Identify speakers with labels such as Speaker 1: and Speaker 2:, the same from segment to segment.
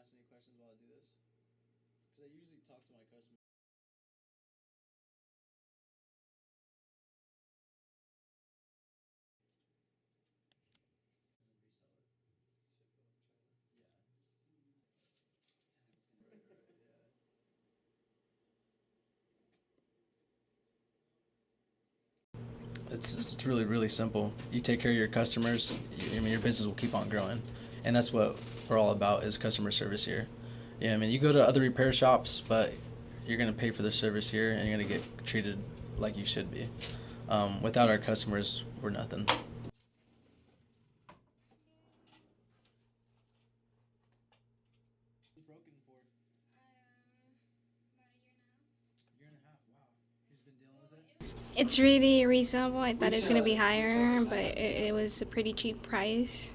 Speaker 1: ask any questions while I do this? Because I usually talk to my customers. It's really simple. You take care of your customers, I mean your business will keep on growing, and that's what we're all about is customer service here. Yeah, I mean you go to other repair shops, but you're gonna pay for the service here, and you're gonna get treated like you should be. Without our customers, we're nothing. Broken for a year and a half. Wow, he's been dealing with it.
Speaker 2: It's really reasonable. I thought it was going to be higher, but it was a pretty cheap price.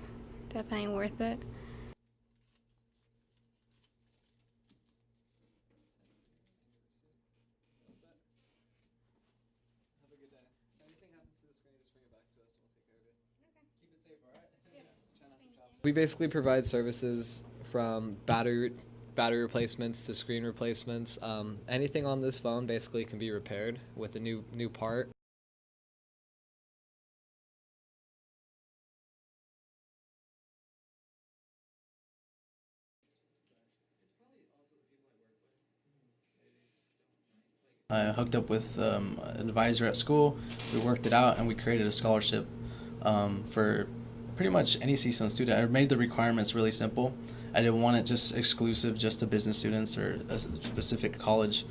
Speaker 2: Definitely worth it.
Speaker 3: Have a good day. If anything happens to the screen, just bring it back to us and we'll take care of it.
Speaker 2: Okay.
Speaker 3: Keep it safe, alright?
Speaker 2: Yes.
Speaker 3: Try not to
Speaker 2: Thank
Speaker 3: drop.
Speaker 2: you.
Speaker 3: We basically provide services from battery replacements to screen replacements. Anything on this phone basically can be repaired with a new part.
Speaker 1: I hooked up with an advisor at school. We worked it out, and we created a scholarship for pretty much any CSUN student. I made the requirements really simple. I didn't want it just exclusive just to business students or a specific college.